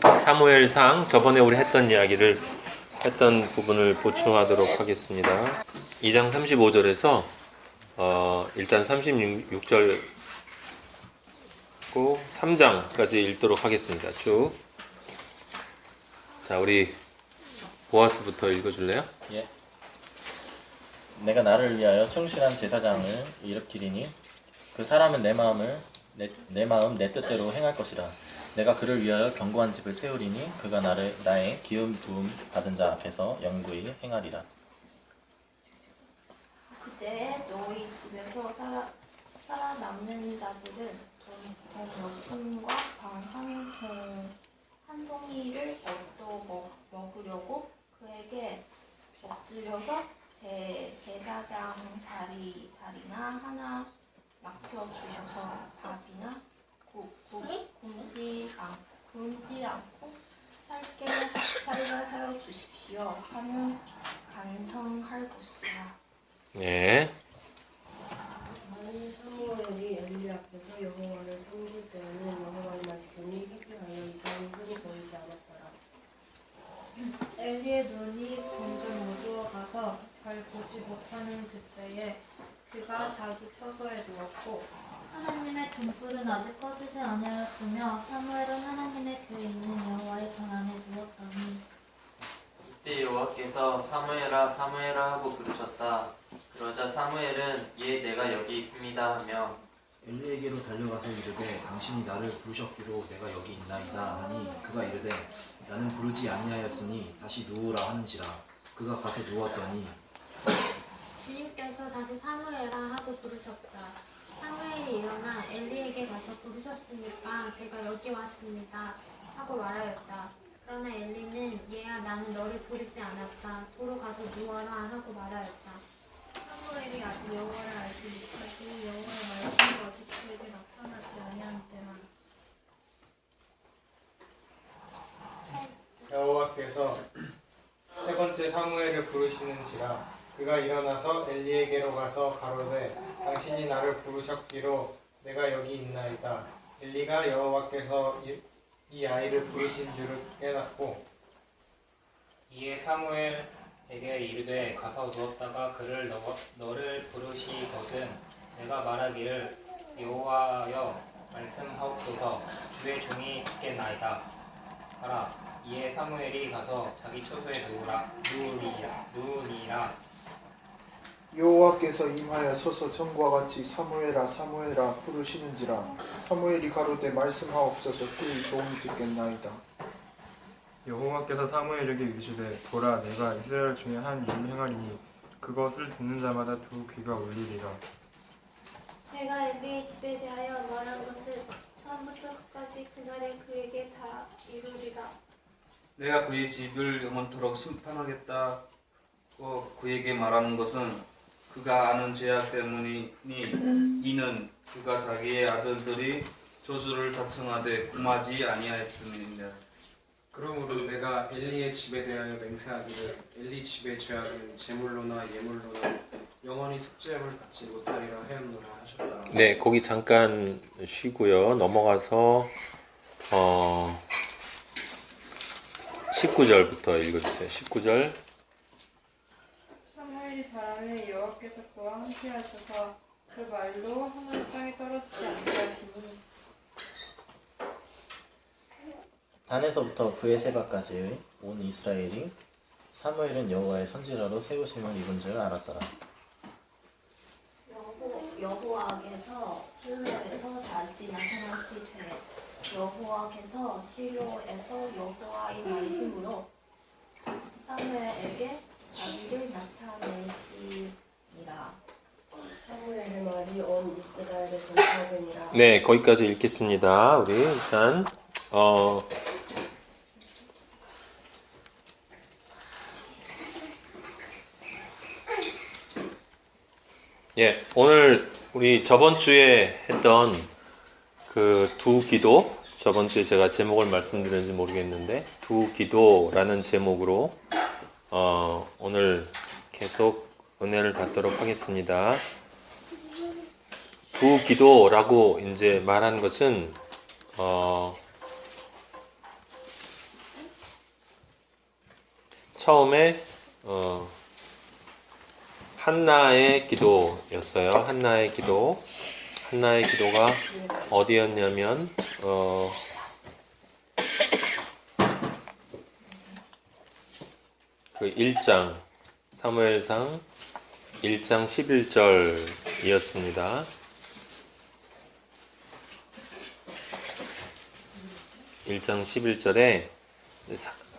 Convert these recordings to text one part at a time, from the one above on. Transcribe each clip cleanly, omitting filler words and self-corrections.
사무엘상 저번에 우리 했던 부분을 보충하도록 하겠습니다. 2장 35절에서 일단 36절 3장까지 읽도록 하겠습니다. 쭉. 자, 우리 보아스부터 읽어줄래요? 예. 내가 나를 위하여 충실한 제사장을 일으키리니 그 사람은 내 마음 내 뜻대로 행할 것이라. 내가 그를 위하여 견고한 집을 세우리니 그가 나의 기름 부음 받은 자 앞에서 영구히 행하리라. 그때 너희 집에서 살아남는 자들은 돈 몇 푼과 방 한 송이를 얻어 먹으려고 그에게 엎드려서 제사장 자리나 하나 맡겨주셔서 밥이나 굶지 않고 살게 하여 주십시오 하는 간청할 것이다. 네. 만일 사무엘이 엘리 앞에서 여호와를 섬길 때에는 여호와의 말씀이 회개하여 이상히 흠이 보이지 않았더라. 엘리의 눈이 점점 어두워가서 잘 보지 못하는 그때에 그가 자기 처소에 누웠고 하나님의 등불은 아직 꺼지지 아니하였으며 사무엘은 하나님의 교회에 있는 여호와의 전 안에 누웠더니 이때 여호와께서 사무엘아 사무엘아 하고 부르셨다. 그러자 사무엘은 예 내가 여기 있습니다 하며 엘리에게로 달려가서 이르되 당신이 나를 부르셨기로 내가 여기 있나이다 하니 그가 이르되 나는 부르지 아니하였으니 다시 누우라 하는지라. 그가 가서 누웠더니 주님께서 다시 사무엘아 하고 부르셨다. 사무엘이 일어나 엘리에게 가서 부르셨으니까 제가 여기 왔습니다 하고 말하였다. 그러나 엘리는 얘야 나는 너를 부르지 않았다. 도로 가서 누워라 하고 말하였다. 사무엘이 아직 여호와를 알지 못하고 여호와의 말씀이 아직 그에게 나타나지 아니한 때라. 여호와께서 세 번째 사무엘을 부르시는지라. 그가 일어나서 엘리에게로 가서 가로되 당신이 나를 부르셨기로 내가 여기 있나이다. 엘리가 여호와께서 이 아이를 부르신 줄을 깨닫고 이에 사무엘에게 이르되 가서 누웠다가 그를 너를 부르시거든 내가 말하기를 여호와여 말씀하옵소서 주의 종이 듣겠나이다 하라. 이에 사무엘이 가서 자기 처소에 누우니라. 여호와께서 임하여 서서 전과 같이 사무엘아 사무엘아 부르시는지라. 사무엘이 가로되 말씀하옵소서 주의 종이 듣겠나이다. 여호와께서 사무엘에게 이르시되 보라 내가 이스라엘 중에 한 일을 행하리니 그것을 듣는 자마다 두 귀가 울리리라. 내가 엘리의 집에 대하여 말한 것을 처음부터 끝까지 그날에 그에게 다 이루리라. 내가 그의 집을 영원토록 심판하겠다고 그에게 말하는 것은 그가 아는 죄악 때문이니 이는 그가 자기의 아들들이 저주를 다청하되 금하지 아니하였음이니라. 그러므로 내가 엘리의 집에 대하여 맹세하기를 엘리 집의 죄악은 제물로나 예물로나 영원히 속죄함을 받지 못하리라 하였노라 하셨다. 네, 거기 잠깐 쉬고요. 넘어가서 19절부터 읽어주세요. 19절. 사무엘이 자라매 여호와께서 그와 함께 하셔서 그 말로 하늘 땅에 떨어지지 않게 하시니 단에서부터 브에세바까지의 온 이스라엘이 사무엘은 여호와의 선지자로 세우심을 입은 줄 알았더라. 여호와께서 실로에서 다시 나타나시되 여호와께서 실로에서 여호와의 말씀으로 사무엘에게 자기를 나타내시니라. 사무엘의 말이 온 이스라엘에 전파되니라. 네, 거기까지 읽겠습니다. 우리 일단 오늘 우리 저번 주에 했던 그 두 기도, 저번 주에 제가 제목을 말씀드렸는지 모르겠는데 두 기도라는 제목으로 오늘 계속 은혜를 받도록 하겠습니다. 두 기도라고 이제 말한 것은 처음에 한나의 기도였어요. 한나의 기도. 한나의 기도가 어디였냐면 그 1장 사무엘상 1장 11절이었습니다. 1장 11절에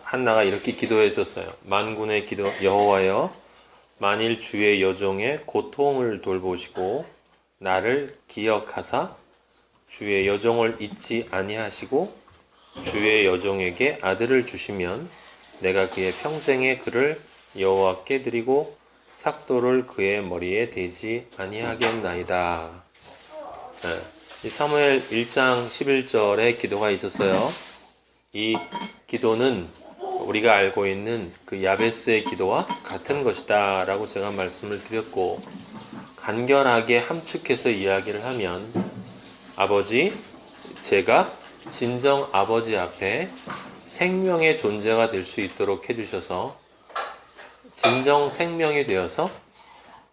한나가 이렇게 기도했었어요. 만군의 기도 여호와여, 만일 주의 여종의 고통을 돌보시고 나를 기억하사 주의 여종을 잊지 아니하시고 주의 여종에게 아들을 주시면 내가 그의 평생의 그를 여호와께 드리고 삭도를 그의 머리에 대지 아니하겠나이다. 이 사무엘 1장 11절에 기도가 있었어요. 이 기도는 우리가 알고 있는 그 야베스의 기도와 같은 것이다 라고 제가 말씀을 드렸고, 간결하게 함축해서 이야기를 하면, 아버지, 제가 진정 아버지 앞에 생명의 존재가 될 수 있도록 해주셔서 진정 생명이 되어서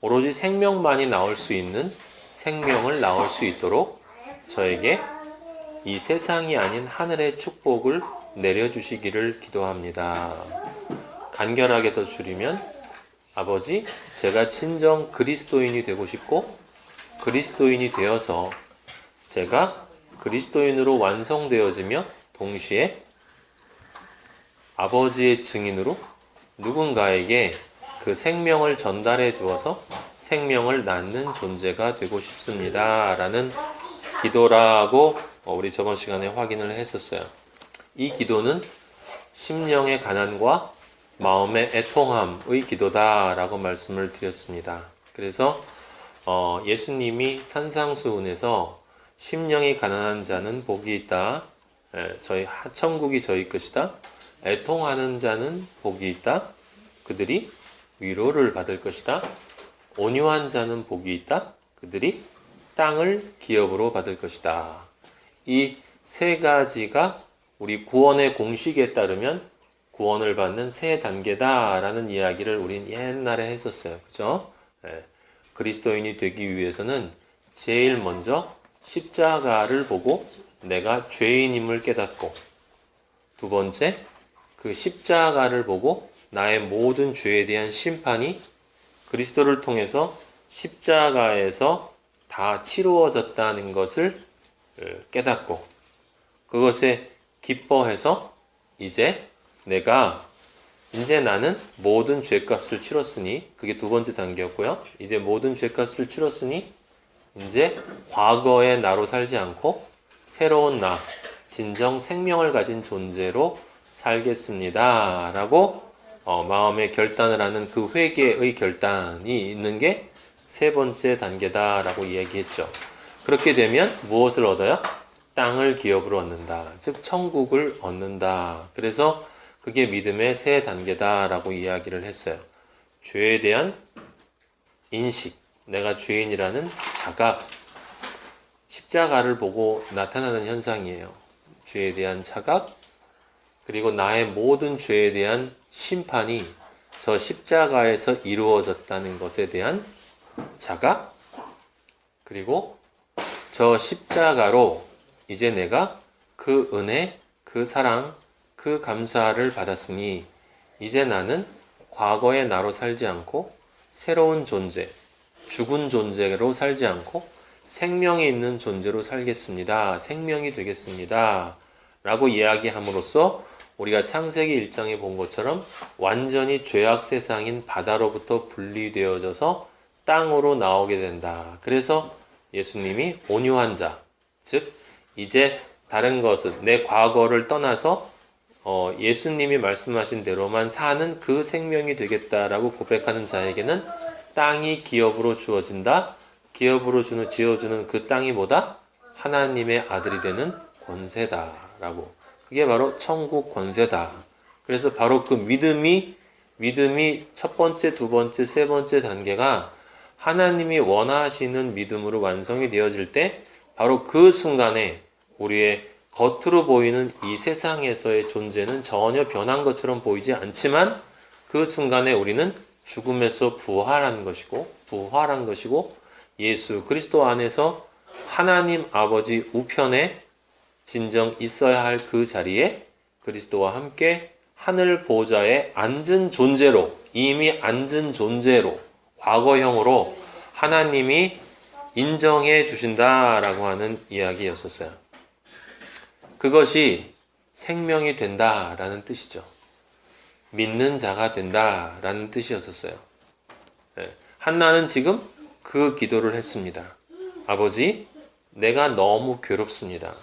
오로지 생명만이 나올 수 있는 생명을 낳을 수 있도록 저에게 이 세상이 아닌 하늘의 축복을 내려주시기를 기도합니다. 간결하게 더 줄이면, 아버지, 제가 진정 그리스도인이 되고 싶고 그리스도인이 되어서 제가 그리스도인으로 완성되어지며 동시에 아버지의 증인으로 누군가에게 그 생명을 전달해 주어서 생명을 낳는 존재가 되고 싶습니다 라는 기도라고 우리 저번 시간에 확인을 했었어요. 이 기도는 심령의 가난과 마음의 애통함의 기도다 라고 말씀을 드렸습니다. 그래서 예수님이 산상수훈에서 심령이 가난한 자는 복이 있다, 저희 천국이 저희 것이다, 애통하는 자는 복이 있다, 그들이 위로를 받을 것이다, 온유한 자는 복이 있다, 그들이 땅을 기업으로 받을 것이다. 이 세 가지가 우리 구원의 공식에 따르면 구원을 받는 세 단계다라는 이야기를 우린 옛날에 했었어요. 그죠? 그리스도인이 되기 위해서는 제일 먼저 십자가를 보고 내가 죄인임을 깨닫고, 두 번째, 그 십자가를 보고 나의 모든 죄에 대한 심판이 그리스도를 통해서 십자가에서 다 치루어졌다는 것을 깨닫고, 그것에 기뻐해서 이제 나는 모든 죄값을 치렀으니, 그게 두 번째 단계였고요. 이제 모든 죄값을 치렀으니 이제 과거의 나로 살지 않고 새로운 나, 진정 생명을 가진 존재로 살겠습니다 라고 마음의 결단을 하는 그 회개의 결단이 있는 게 세 번째 단계다 라고 이야기했죠. 그렇게 되면 무엇을 얻어요? 땅을 기업으로 얻는다. 즉 천국을 얻는다. 그래서 그게 믿음의 세 단계다 라고 이야기를 했어요. 죄에 대한 인식, 내가 죄인이라는 자각, 십자가를 보고 나타나는 현상이에요. 죄에 대한 자각, 그리고 나의 모든 죄에 대한 심판이 저 십자가에서 이루어졌다는 것에 대한 자각, 그리고 저 십자가로 이제 내가 그 은혜, 그 사랑, 그 감사를 받았으니 이제 나는 과거의 나로 살지 않고 새로운 존재, 죽은 존재로 살지 않고 생명이 있는 존재로 살겠습니다. 생명이 되겠습니다. 라고 이야기함으로써 우리가 창세기 1장에 본 것처럼 완전히 죄악 세상인 바다로부터 분리되어져서 땅으로 나오게 된다. 그래서 예수님이 온유한 자, 즉 이제 다른 것은 내 과거를 떠나서 예수님이 말씀하신 대로만 사는 그 생명이 되겠다라고 고백하는 자에게는 땅이 기업으로 주어진다. 기업으로 지어주는 그 땅이 뭐다? 하나님의 아들이 되는 권세다라고. 그게 바로 천국 권세다. 그래서 바로 그 믿음이 첫 번째, 두 번째, 세 번째 단계가 하나님이 원하시는 믿음으로 완성이 되어질 때 바로 그 순간에 우리의 겉으로 보이는 이 세상에서의 존재는 전혀 변한 것처럼 보이지 않지만 그 순간에 우리는 죽음에서 부활한 것이고 예수 그리스도 안에서 하나님 아버지 우편에 진정 있어야 할 그 자리에 그리스도와 함께 하늘 보좌에 앉은 존재로, 이미 앉은 존재로, 과거형으로 하나님이 인정해 주신다라고 하는 이야기였었어요. 그것이 생명이 된다라는 뜻이죠. 믿는 자가 된다라는 뜻이었었어요. 한나는 지금 그 기도를 했습니다. 아버지, 내가 너무 괴롭습니다.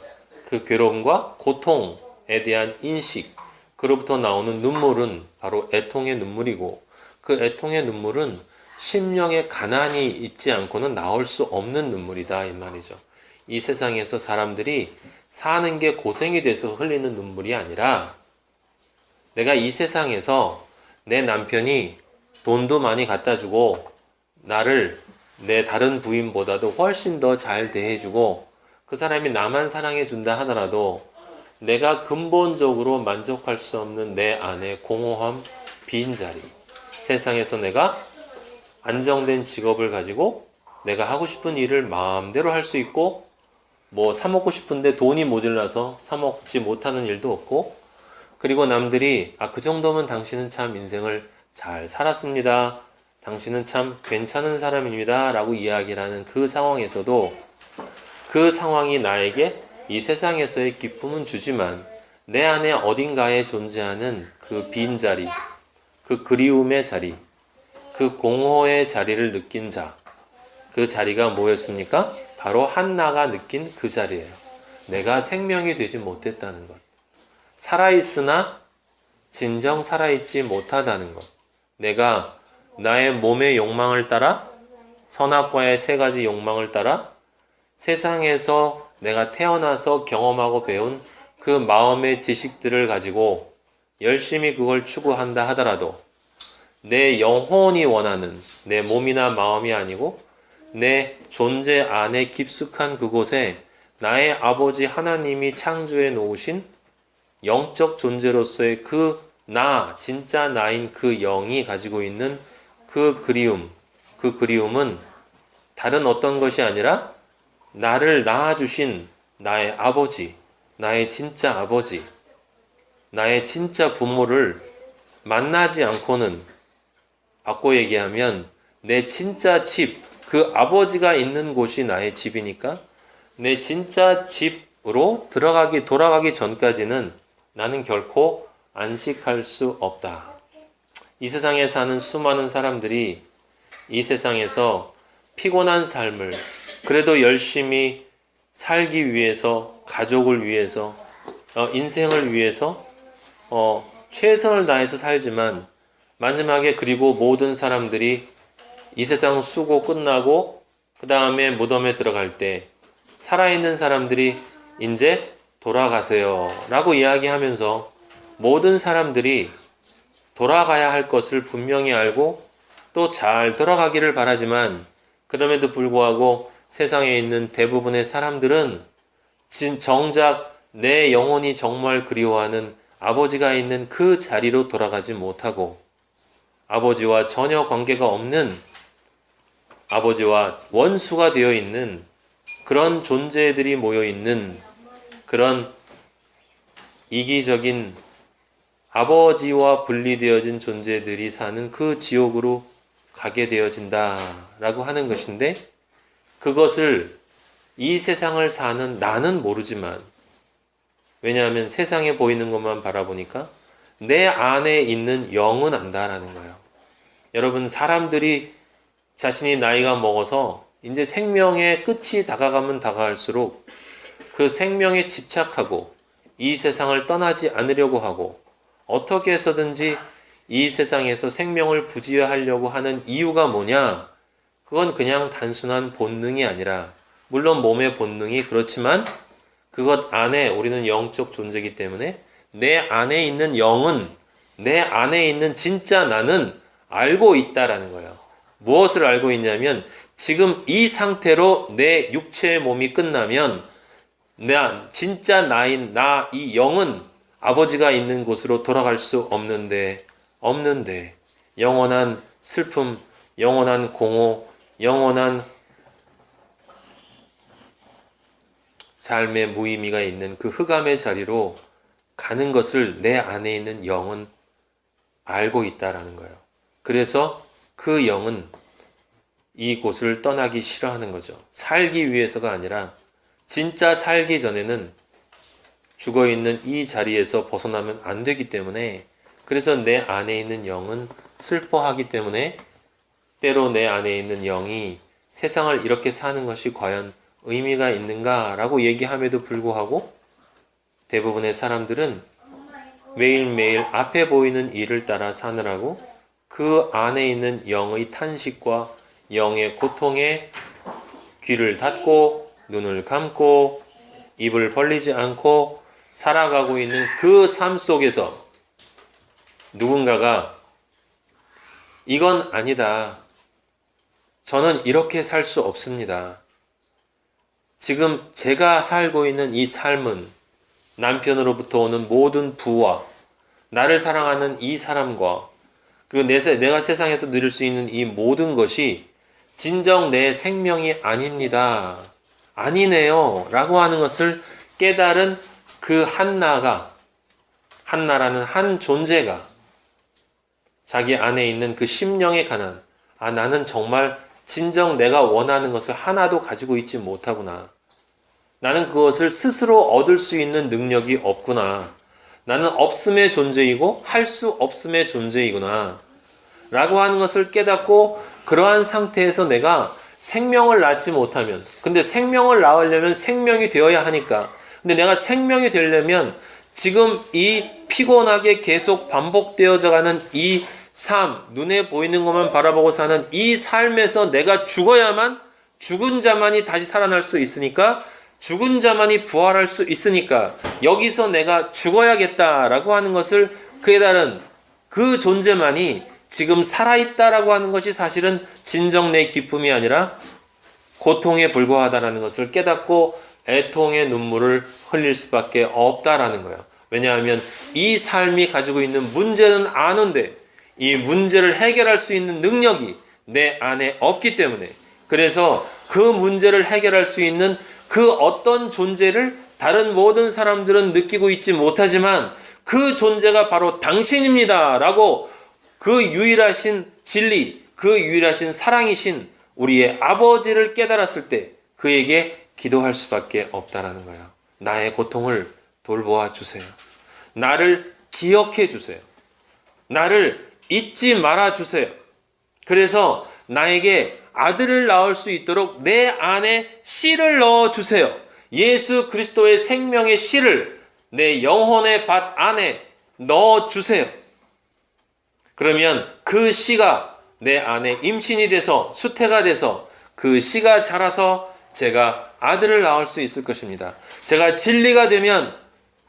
그 괴로움과 고통에 대한 인식, 그로부터 나오는 눈물은 바로 애통의 눈물이고, 그 애통의 눈물은 심령의 가난이 있지 않고는 나올 수 없는 눈물이다 이 말이죠. 이 세상에서 사람들이 사는 게 고생이 돼서 흘리는 눈물이 아니라, 내가 이 세상에서 내 남편이 돈도 많이 갖다 주고 나를 내 다른 부인보다도 훨씬 더 잘 대해주고 그 사람이 나만 사랑해 준다 하더라도 내가 근본적으로 만족할 수 없는 내 안의 공허함, 빈자리, 세상에서 내가 안정된 직업을 가지고 내가 하고 싶은 일을 마음대로 할 수 있고, 뭐 사 먹고 싶은데 돈이 모자라서 사 먹지 못하는 일도 없고, 그리고 남들이 그 정도면 당신은 참 인생을 잘 살았습니다, 당신은 참 괜찮은 사람입니다 라고 이야기를 하는 그 상황에서도, 그 상황이 나에게 이 세상에서의 기쁨은 주지만 내 안에 어딘가에 존재하는 그 빈자리, 그 그리움의 자리, 그 공허의 자리를 느낀 자, 그 자리가 뭐였습니까? 바로 한나가 느낀 그 자리예요. 내가 생명이 되지 못했다는 것, 살아있으나 진정 살아있지 못하다는 것, 내가 나의 몸의 욕망을 따라, 선악과의 세 가지 욕망을 따라 세상에서 내가 태어나서 경험하고 배운 그 마음의 지식들을 가지고 열심히 그걸 추구한다 하더라도 내 영혼이 원하는, 내 몸이나 마음이 아니고 내 존재 안에 깊숙한 그곳에 나의 아버지 하나님이 창조해 놓으신 영적 존재로서의 그 나, 진짜 나인 그 영이 가지고 있는 그 그리움, 그 그리움은 다른 어떤 것이 아니라 나를 낳아주신 나의 아버지, 나의 진짜 아버지, 나의 진짜 부모를 만나지 않고는, 바꿔 얘기하면 내 진짜 집, 그 아버지가 있는 곳이 나의 집이니까 내 진짜 집으로 돌아가기 전까지는 나는 결코 안식할 수 없다. 이 세상에 사는 수많은 사람들이 이 세상에서 피곤한 삶을 그래도 열심히 살기 위해서, 가족을 위해서, 인생을 위해서 최선을 다해서 살지만 마지막에, 그리고 모든 사람들이 이 세상 수고 끝나고 그 다음에 무덤에 들어갈 때 살아있는 사람들이 이제 돌아가세요 라고 이야기하면서 모든 사람들이 돌아가야 할 것을 분명히 알고 또 잘 돌아가기를 바라지만, 그럼에도 불구하고 세상에 있는 대부분의 사람들은 정작 내 영혼이 정말 그리워하는 아버지가 있는 그 자리로 돌아가지 못하고, 아버지와 전혀 관계가 없는, 아버지와 원수가 되어 있는 그런 존재들이 모여 있는 그런 이기적인 아버지와 분리되어진 존재들이 사는 그 지옥으로 가게 되어진다라고 하는 것인데, 그것을 이 세상을 사는 나는 모르지만, 왜냐하면 세상에 보이는 것만 바라보니까 내 안에 있는 영은 안다라는 거예요. 여러분, 사람들이 자신이 나이가 먹어서 이제 생명의 끝이 다가가면 다가갈수록 그 생명에 집착하고 이 세상을 떠나지 않으려고 하고 어떻게 해서든지 이 세상에서 생명을 부지하려고 하는 이유가 뭐냐? 그건 그냥 단순한 본능이 아니라, 물론 몸의 본능이 그렇지만 그것 안에 우리는 영적 존재이기 때문에 내 안에 있는 영은, 내 안에 있는 진짜 나는 알고 있다라는 거예요. 무엇을 알고 있냐면, 지금 이 상태로 내 육체의 몸이 끝나면 진짜 나인 나, 이 영은 아버지가 있는 곳으로 돌아갈 수 없는데 영원한 슬픔, 영원한 공허, 영원한 삶의 무의미가 있는 그 흑암의 자리로 가는 것을 내 안에 있는 영은 알고 있다라는 거예요. 그래서 그 영은 이곳을 떠나기 싫어하는 거죠. 살기 위해서가 아니라 진짜 살기 전에는 죽어있는 이 자리에서 벗어나면 안 되기 때문에, 그래서 내 안에 있는 영은 슬퍼하기 때문에 때로 내 안에 있는 영이 세상을 이렇게 사는 것이 과연 의미가 있는가라고 얘기함에도 불구하고 대부분의 사람들은 매일매일 앞에 보이는 일을 따라 사느라고 그 안에 있는 영의 탄식과 영의 고통에 귀를 닫고 눈을 감고 입을 벌리지 않고 살아가고 있는 그 삶 속에서 누군가가 이건 아니다. 저는 이렇게 살 수 없습니다. 지금 제가 살고 있는 이 삶은 남편으로부터 오는 모든 부와 나를 사랑하는 이 사람과 그리고 내가 세상에서 누릴 수 있는 이 모든 것이 진정 내 생명이 아닙니다. 아니네요. 라고 하는 것을 깨달은 그 한나라는 한 존재가 자기 안에 있는 그 심령의 가난, 나는 정말 진정 내가 원하는 것을 하나도 가지고 있지 못하구나. 나는 그것을 스스로 얻을 수 있는 능력이 없구나. 나는 없음의 존재이고 할 수 없음의 존재이구나. 라고 하는 것을 깨닫고 그러한 상태에서 내가 생명을 낳지 못하면, 근데 생명을 낳으려면 생명이 되어야 하니까, 근데 내가 생명이 되려면 지금 이 피곤하게 계속 반복되어져 가는 이 삶, 눈에 보이는 것만 바라보고 사는 이 삶에서 내가 죽어야만, 죽은 자만이 다시 살아날 수 있으니까, 죽은 자만이 부활할 수 있으니까 여기서 내가 죽어야겠다라고 하는 것을 깨달은 그 존재만이 지금 살아있다라고 하는 것이 사실은 진정 내 기쁨이 아니라 고통에 불과하다라는 것을 깨닫고 애통의 눈물을 흘릴 수밖에 없다라는 거예요. 왜냐하면 이 삶이 가지고 있는 문제는 아는데 이 문제를 해결할 수 있는 능력이 내 안에 없기 때문에, 그래서 그 문제를 해결할 수 있는 그 어떤 존재를 다른 모든 사람들은 느끼고 있지 못하지만 그 존재가 바로 당신입니다 라고 그 유일하신 진리, 그 유일하신 사랑이신 우리의 아버지를 깨달았을 때 그에게 기도할 수밖에 없다라는 거예요. 나의 고통을 돌보아 주세요. 나를 기억해 주세요. 나를 잊지 말아 주세요. 그래서 나에게 아들을 낳을 수 있도록 내 안에 씨를 넣어 주세요. 예수 그리스도의 생명의 씨를 내 영혼의 밭 안에 넣어 주세요. 그러면 그 씨가 내 안에 임신이 돼서 수태가 돼서 그 씨가 자라서 제가 아들을 낳을 수 있을 것입니다. 제가 진리가 되면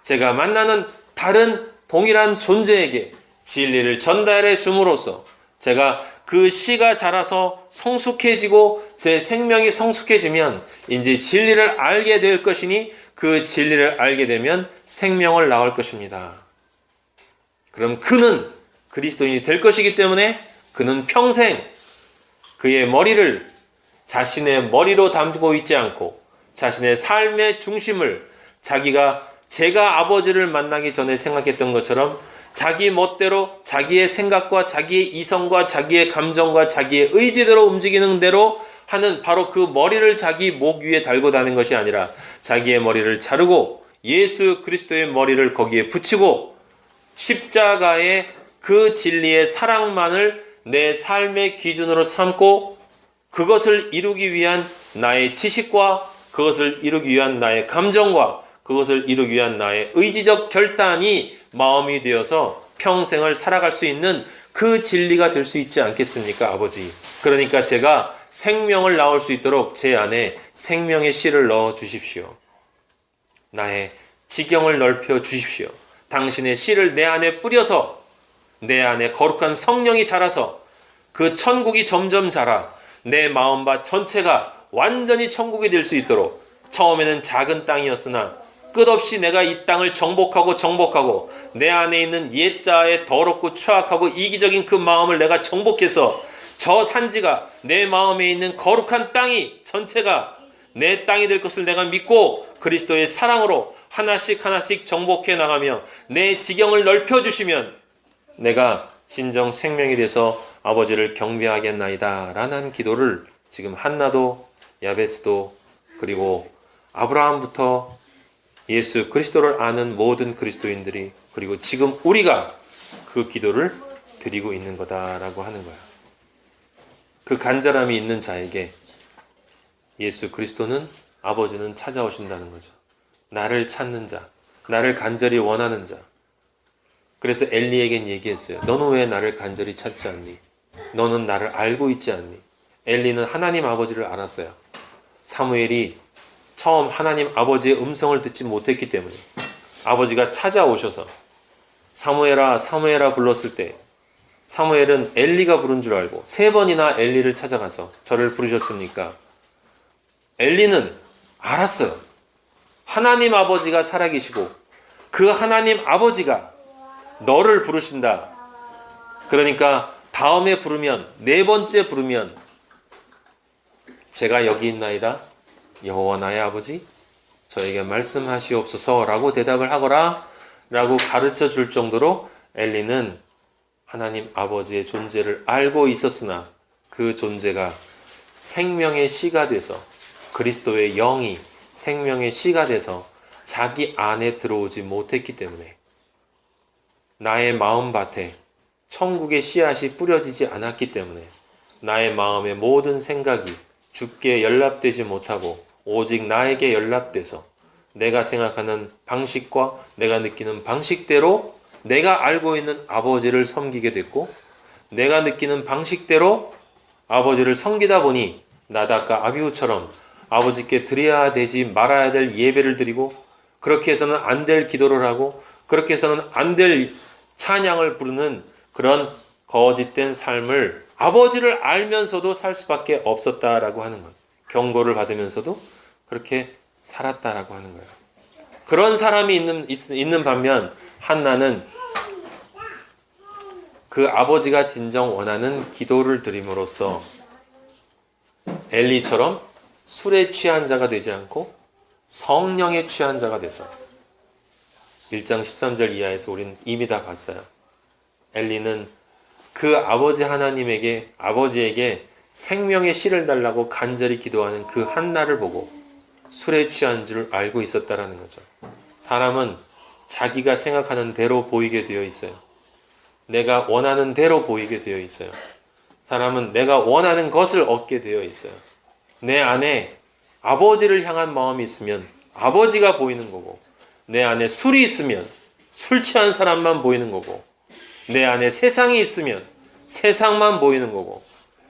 제가 만나는 다른 동일한 존재에게 진리를 전달해 줌으로써 제가 그 씨가 자라서 성숙해지고 제 생명이 성숙해지면 이제 진리를 알게 될 것이니 그 진리를 알게 되면 생명을 낳을 것입니다. 그럼 그는 그리스도인이 될 것이기 때문에 그는 평생 그의 머리를 자신의 머리로 담고 있지 않고 자신의 삶의 중심을 제가 아버지를 만나기 전에 생각했던 것처럼 자기 멋대로 자기의 생각과 자기의 이성과 자기의 감정과 자기의 의지대로 움직이는 대로 하는 바로 그 머리를 자기 목 위에 달고 다니는 것이 아니라 자기의 머리를 자르고 예수 그리스도의 머리를 거기에 붙이고 십자가의 그 진리의 사랑만을 내 삶의 기준으로 삼고 그것을 이루기 위한 나의 지식과 그것을 이루기 위한 나의 감정과 그것을 이루기 위한 나의 의지적 결단이 마음이 되어서 평생을 살아갈 수 있는 그 진리가 될 수 있지 않겠습니까, 아버지? 그러니까 제가 생명을 낳을 수 있도록 제 안에 생명의 씨를 넣어 주십시오. 나의 지경을 넓혀 주십시오. 당신의 씨를 내 안에 뿌려서 내 안에 거룩한 성령이 자라서 그 천국이 점점 자라 내 마음밭 전체가 완전히 천국이 될 수 있도록 처음에는 작은 땅이었으나 끝없이 내가 이 땅을 정복하고 내 안에 있는 옛자의 더럽고 추악하고 이기적인 그 마음을 내가 정복해서 저 산지가 내 마음에 있는 거룩한 땅이 전체가 내 땅이 될 것을 내가 믿고 그리스도의 사랑으로 하나씩 정복해 나가며 내 지경을 넓혀주시면 내가 진정 생명이 돼서 아버지를 경배하겠나이다 라는 기도를 지금 한나도 야베스도 그리고 아브라함부터 예수 그리스도를 아는 모든 그리스도인들이 그리고 지금 우리가 그 기도를 드리고 있는 거다라고 하는 거야. 그 간절함이 있는 자에게 예수 그리스도는 아버지는 찾아오신다는 거죠. 나를 찾는 자, 나를 간절히 원하는 자. 그래서 엘리에겐 얘기했어요. 너는 왜 나를 간절히 찾지 않니? 너는 나를 알고 있지 않니? 엘리는 하나님 아버지를 알았어요. 사무엘이 처음 하나님 아버지의 음성을 듣지 못했기 때문에 아버지가 찾아오셔서 사무엘아 사무엘아 불렀을 때 사무엘은 엘리가 부른 줄 알고 3번이나 엘리를 찾아가서 저를 부르셨습니까? 엘리는 알았어요. 하나님 아버지가 살아계시고 그 하나님 아버지가 너를 부르신다. 그러니까 다음에 부르면 4번째 부르면 제가 여기 있나이다. 여호와 나의 아버지 저에게 말씀하시옵소서 라고 대답을 하거라 라고 가르쳐 줄 정도로 엘리는 하나님 아버지의 존재를 알고 있었으나 그 존재가 생명의 씨가 돼서 그리스도의 영이 생명의 씨가 돼서 자기 안에 들어오지 못했기 때문에 나의 마음밭에 천국의 씨앗이 뿌려지지 않았기 때문에 나의 마음의 모든 생각이 주께 연락되지 못하고 오직 나에게 연락돼서 내가 생각하는 방식과 내가 느끼는 방식대로 내가 알고 있는 아버지를 섬기게 됐고 내가 느끼는 방식대로 아버지를 섬기다 보니 나답과 아비후처럼 아버지께 드려야 되지 말아야 될 예배를 드리고 그렇게 해서는 안 될 기도를 하고 그렇게 해서는 안 될 찬양을 부르는 그런 거짓된 삶을 아버지를 알면서도 살 수밖에 없었다라고 하는 것. 경고를 받으면서도 그렇게 살았다라고 하는 거예요. 그런 사람이 있는 반면 한나는 그 아버지가 진정 원하는 기도를 드림으로써 엘리처럼 술에 취한 자가 되지 않고 성령에 취한 자가 돼서 1장 13절 이하에서 우린 이미 다 봤어요. 엘리는 그 아버지 하나님에게 아버지에게 생명의 씨를 달라고 간절히 기도하는 그 한나를 보고 술에 취한 줄 알고 있었다라는 거죠. 사람은 자기가 생각하는 대로 보이게 되어 있어요. 내가 원하는 대로 보이게 되어 있어요. 사람은 내가 원하는 것을 얻게 되어 있어요. 내 안에 아버지를 향한 마음이 있으면 아버지가 보이는 거고 내 안에 술이 있으면 술 취한 사람만 보이는 거고 내 안에 세상이 있으면 세상만 보이는 거고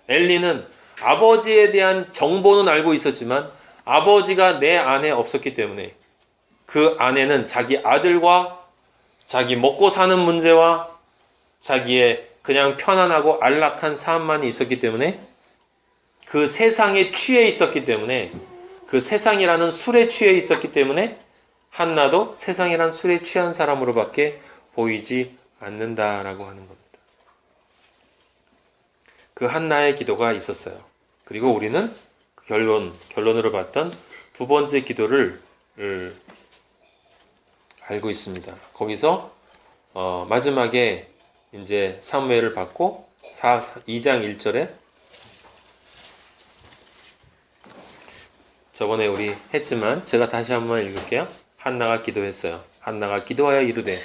엘리는 아버지에 대한 정보는 알고 있었지만 아버지가 내 안에 없었기 때문에 그 안에는 자기 아들과 자기 먹고 사는 문제와 자기의 그냥 편안하고 안락한 삶만이 있었기 때문에 그 세상에 취해 있었기 때문에 그 세상이라는 술에 취해 있었기 때문에 한나도 세상이란 술에 취한 사람으로밖에 보이지 않는다라고 하는 겁니다. 그 한나의 기도가 있었어요. 그리고 우리는 결론으로 봤던 2번째 기도를 알고 있습니다. 거기서 마지막에 이제 사무엘을 받고 2장 1절에 저번에 우리 했지만 제가 다시 한번 읽을게요. 한나가 기도했어요. 한나가 기도하여 이르되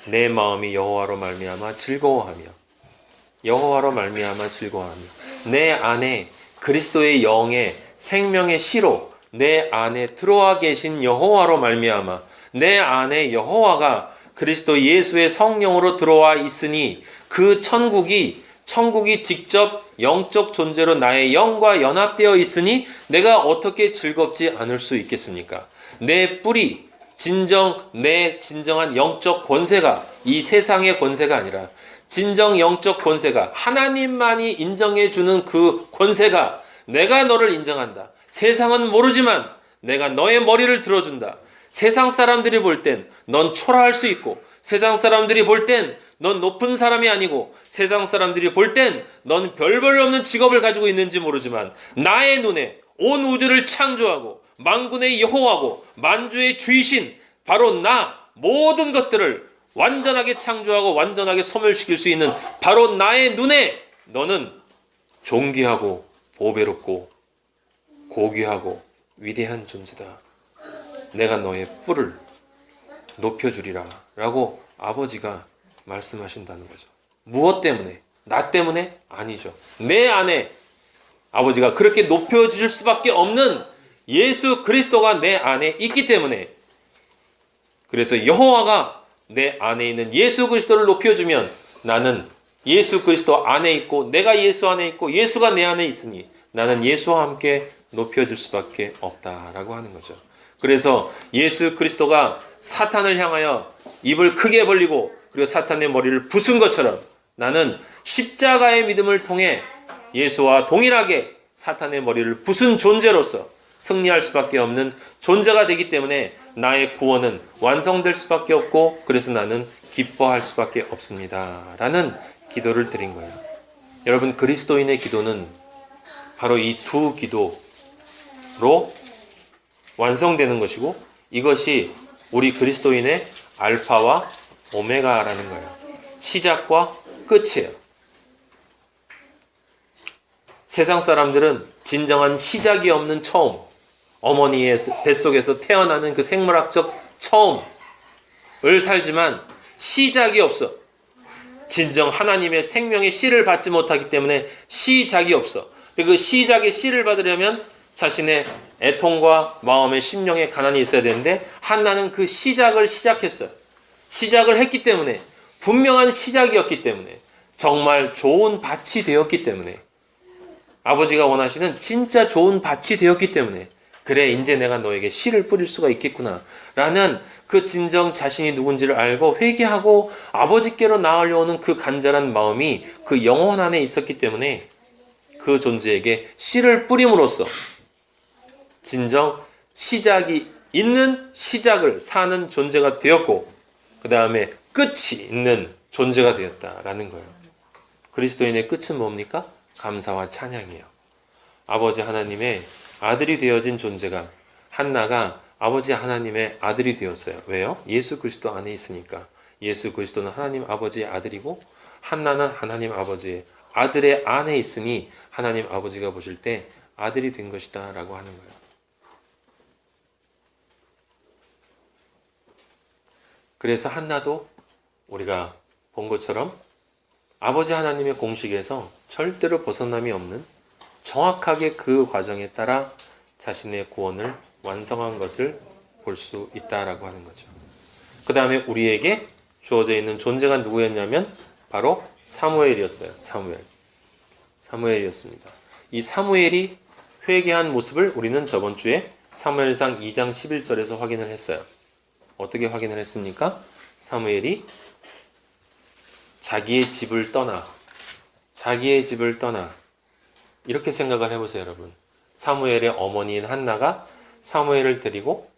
내 마음이 여호와로 말미암아 즐거워하며 여호와로 말미암아 즐거워하며 내 안에 그리스도의 영의 생명의 씨로 내 안에 들어와 계신 여호와로 말미암아 내 안에 여호와가 그리스도 예수의 성령으로 들어와 있으니 그 천국이 직접 영적 존재로 나의 영과 연합되어 있으니 내가 어떻게 즐겁지 않을 수 있겠습니까? 내 뿌리, 내 진정한 영적 권세가 이 세상의 권세가 아니라 진정 영적 권세가 하나님만이 인정해 주는 그 권세가 내가 너를 인정한다. 세상은 모르지만 내가 너의 머리를 들어준다. 세상 사람들이 볼 땐 넌 초라할 수 있고, 세상 사람들이 볼 땐 넌 높은 사람이 아니고, 세상 사람들이 볼 땐 넌 별 볼 없는 직업을 가지고 있는지 모르지만 나의 눈에 온 우주를 창조하고 만군의 여호와고 만주의 주이신 바로 나, 모든 것들을 완전하게 창조하고 완전하게 소멸시킬 수 있는 바로 나의 눈에 너는 존귀하고 보배롭고 고귀하고 위대한 존재다. 내가 너의 뿔을 높여주리라 라고 아버지가 말씀하신다는 거죠. 무엇 때문에? 나 때문에? 아니죠. 내 안에 아버지가 그렇게 높여주실 수밖에 없는 예수 그리스도가 내 안에 있기 때문에, 그래서 여호와가 내 안에 있는 예수 그리스도를 높여주면 나는 예수 그리스도 안에 있고 내가 예수 안에 있고 예수가 내 안에 있으니 나는 예수와 함께 높여줄 수밖에 없다라고 하는 거죠. 그래서 예수 그리스도가 사탄을 향하여 입을 크게 벌리고 그리고 사탄의 머리를 부순 것처럼 나는 십자가의 믿음을 통해 예수와 동일하게 사탄의 머리를 부순 존재로서 승리할 수밖에 없는 존재가 되기 때문에 나의 구원은 완성될 수밖에 없고, 그래서 나는 기뻐할 수밖에 없습니다 라는 기도를 드린 거예요. 여러분, 그리스도인의 기도는 바로 이 두 기도로 완성되는 것이고, 이것이 우리 그리스도인의 알파와 오메가라는 거예요. 시작과 끝이에요. 세상 사람들은 진정한 시작이 없는 처음, 어머니의 뱃속에서 태어나는 그 생물학적 처음을 살지만 시작이 없어. 진정 하나님의 생명의 씨를 받지 못하기 때문에 시작이 없어. 그 시작의 씨를 받으려면 자신의 애통과 마음의 심령의 가난이 있어야 되는데, 한나는 그 시작을 시작했어요. 시작을 했기 때문에, 분명한 시작이었기 때문에, 정말 좋은 밭이 되었기 때문에, 아버지가 원하시는 진짜 좋은 밭이 되었기 때문에, 그래 이제 내가 너에게 씨를 뿌릴 수가 있겠구나 라는 그 진정 자신이 누군지를 알고 회개하고 아버지께로 나아오려는 그 간절한 마음이 그 영혼 안에 있었기 때문에 그 존재에게 씨를 뿌림으로써 진정 시작이 있는 시작을 사는 존재가 되었고, 그 다음에 끝이 있는 존재가 되었다라는 거예요. 그리스도인의 끝은 뭡니까? 감사와 찬양이에요. 아버지 하나님의 아들이 되어진 존재가, 한나가 아버지 하나님의 아들이 되었어요. 왜요? 예수 그리스도 안에 있으니까. 예수 그리스도는 하나님 아버지의 아들이고, 한나는 하나님 아버지의 아들의 안에 있으니 하나님 아버지가 보실 때 아들이 된 것이다 라고 하는 거예요. 그래서 한나도 우리가 본 것처럼 아버지 하나님의 공식에서 절대로 벗어남이 없는, 정확하게 그 과정에 따라 자신의 구원을 완성한 것을 볼 수 있다라고 하는 거죠. 그 다음에 우리에게 주어져 있는 존재가 누구였냐면 바로 사무엘이었어요. 사무엘이었습니다. 이 사무엘이 회개한 모습을 우리는 저번 주에 사무엘상 2장 11절에서 확인을 했어요. 어떻게 확인을 했습니까? 사무엘이 자기의 집을 떠나 이렇게 생각을 해보세요, 여러분. 사무엘의 어머니인 한나가 사무엘을 데리고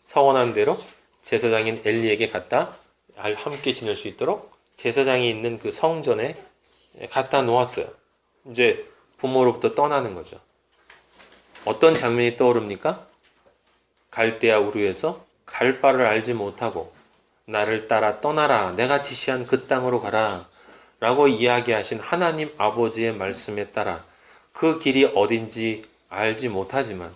서원한 대로 제사장인 엘리에게 갖다 함께 지낼 수 있도록 제사장이 있는 그 성전에 갖다 놓았어요. 이제 부모로부터 떠나는 거죠. 어떤 장면이 떠오릅니까? 갈대아 우르에서 갈 바를 알지 못하고 나를 따라 떠나라, 내가 지시한 그 땅으로 가라 라고 이야기하신 하나님 아버지의 말씀에 따라 그 길이 어딘지 알지 못하지만,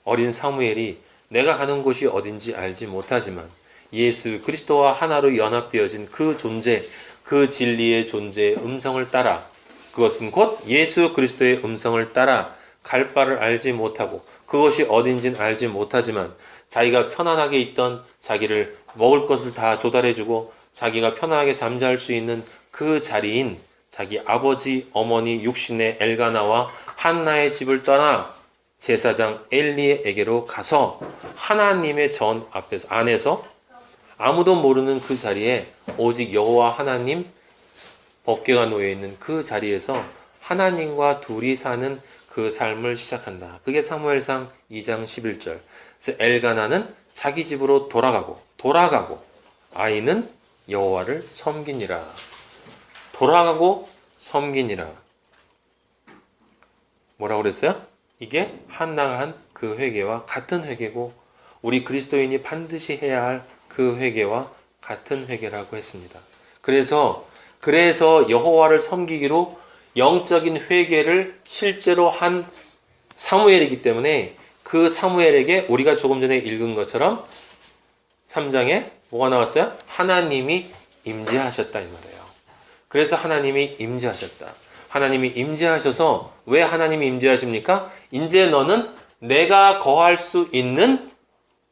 어린 사무엘이 내가 가는 곳이 어딘지 알지 못하지만 예수 그리스도와 하나로 연합되어진 그 존재, 그 진리의 존재의 음성을 따라, 그것은 곧 예수 그리스도의 음성을 따라 갈 바를 알지 못하고 그것이 어딘지는 알지 못하지만 자기가 편안하게 있던, 자기를 먹을 것을 다 조달해주고 자기가 편안하게 잠잘 수 있는 그 자리인 자기 아버지, 어머니, 육신의 엘가나와 한나의 집을 떠나 제사장 엘리에게로 가서 하나님의 전 안에서 아무도 모르는 그 자리에 오직 여호와 하나님 법궤가 놓여있는 그 자리에서 하나님과 둘이 사는 그 삶을 시작한다. 그게 사무엘상 2장 11절. 그래서 엘가나는 자기 집으로 돌아가고 아이는 여호와를 섬기니라. 돌아가고 섬기니라. 뭐라고 그랬어요? 이게 한나가 한 그 회개와 같은 회개고 우리 그리스도인이 반드시 해야 할 그 회개와 같은 회개라고 했습니다. 그래서 여호와를 섬기기로 영적인 회개를 실제로 한 사무엘이기 때문에 그 사무엘에게 우리가 조금 전에 읽은 것처럼 3장에 뭐가 나왔어요? 하나님이 임재하셨다 이 말이에요. 그래서 하나님이 임재하셨다. 하나님이 임재하셔서 왜 하나님이 임재하십니까? 이제 너는 내가 거할 수 있는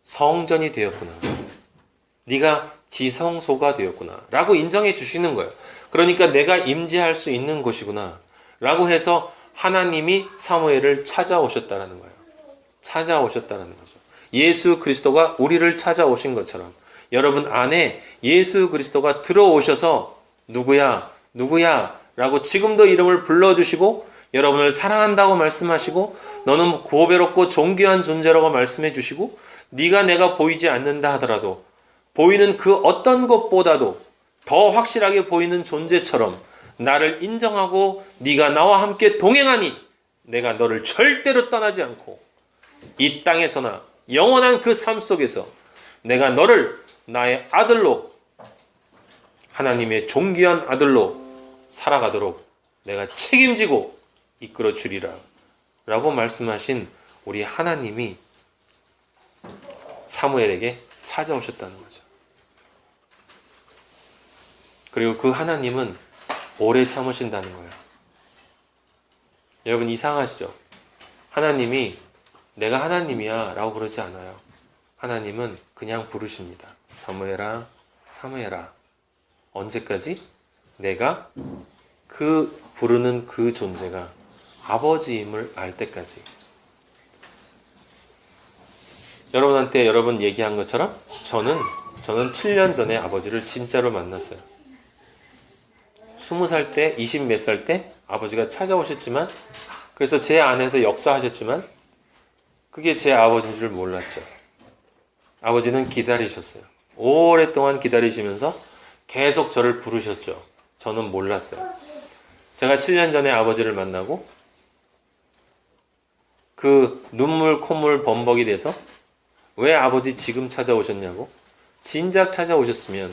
성전이 되었구나. 네가 지성소가 되었구나 라고 인정해 주시는 거예요. 그러니까 내가 임재할 수 있는 곳이구나 라고 해서 하나님이 사무엘을 찾아오셨다라는 거예요. 찾아오셨다라는 거죠. 예수 그리스도가 우리를 찾아오신 것처럼 여러분 안에 예수 그리스도가 들어오셔서 누구야 라고 지금도 이름을 불러주시고 여러분을 사랑한다고 말씀하시고 너는 고배롭고 존귀한 존재라고 말씀해 주시고 네가 내가 보이지 않는다 하더라도 보이는 그 어떤 것보다도 더 확실하게 보이는 존재처럼 나를 인정하고 네가 나와 함께 동행하니 내가 너를 절대로 떠나지 않고 이 땅에서나 영원한 그 삶 속에서 내가 너를 나의 아들로 하나님의 존귀한 아들로 살아가도록 내가 책임지고 이끌어 주리라 라고 말씀하신 우리 하나님이 사무엘에게 찾아오셨다는 거죠. 그리고 그 하나님은 오래 참으신다는 거예요. 여러분 이상하시죠? 하나님이 내가 하나님이야 라고 그러지 않아요. 하나님은 그냥 부르십니다. 사무엘아, 사무엘아. 언제까지? 내가 그 부르는 그 존재가 아버지임을 알 때까지. 여러분한테 여러분 얘기한 것처럼 저는 7년 전에 아버지를 진짜로 만났어요. 20살 때, 20 몇 살 때 아버지가 찾아오셨지만 그래서 제 안에서 역사하셨지만 그게 제 아버지인 줄 몰랐죠. 아버지는 기다리셨어요. 오랫동안 기다리시면서 계속 저를 부르셨죠. 저는 몰랐어요. 제가 7년 전에 아버지를 만나고 그 눈물 콧물 범벅이 돼서 왜 아버지 지금 찾아오셨냐고 진작 찾아오셨으면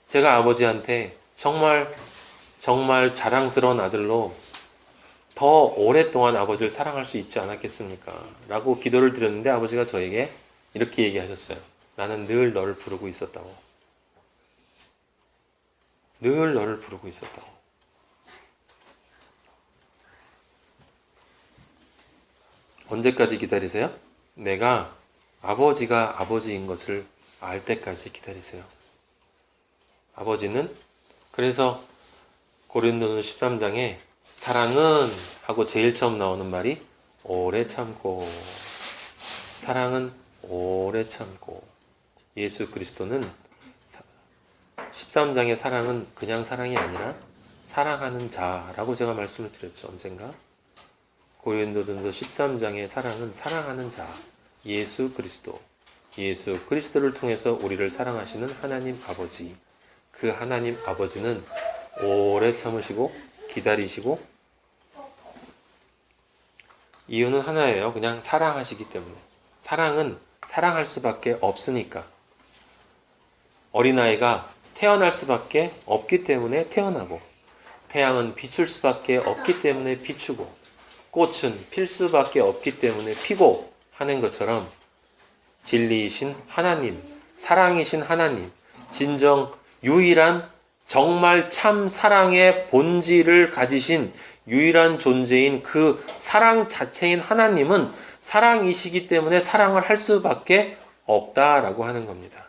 제가 아버지한테 정말 자랑스러운 아들로 더 오랫동안 아버지를 사랑할 수 있지 않았겠습니까? 라고 기도를 드렸는데 아버지가 저에게 이렇게 얘기하셨어요. 나는 늘 너를 부르고 있었다고. 늘 너를 부르고 있었다고. 언제까지 기다리세요? 내가 아버지가 아버지인 것을 알 때까지 기다리세요. 아버지는 그래서 고린도전 13장에 사랑은 하고 제일 처음 나오는 말이 오래 참고, 사랑은 오래 참고. 예수 그리스도는 13장의 사랑은 그냥 사랑이 아니라 사랑하는 자라고 제가 말씀을 드렸죠. 언젠가 고린도전서 13장의 사랑은 사랑하는 자, 예수 그리스도. 예수 그리스도를 통해서 우리를 사랑하시는 하나님 아버지. 그 하나님 아버지는 오래 참으시고 기다리시고 이유는 하나예요. 그냥 사랑하시기 때문에. 사랑은 사랑할 수밖에 없으니까. 어린아이가 태어날 수밖에 없기 때문에 태어나고, 태양은 비출 수밖에 없기 때문에 비추고, 꽃은 필 수밖에 없기 때문에 피고 하는 것처럼 진리이신 하나님, 사랑이신 하나님, 진정 유일한 정말 참 사랑의 본질을 가지신 유일한 존재인 그 사랑 자체인 하나님은 사랑이시기 때문에 사랑을 할 수밖에 없다라고 하는 겁니다.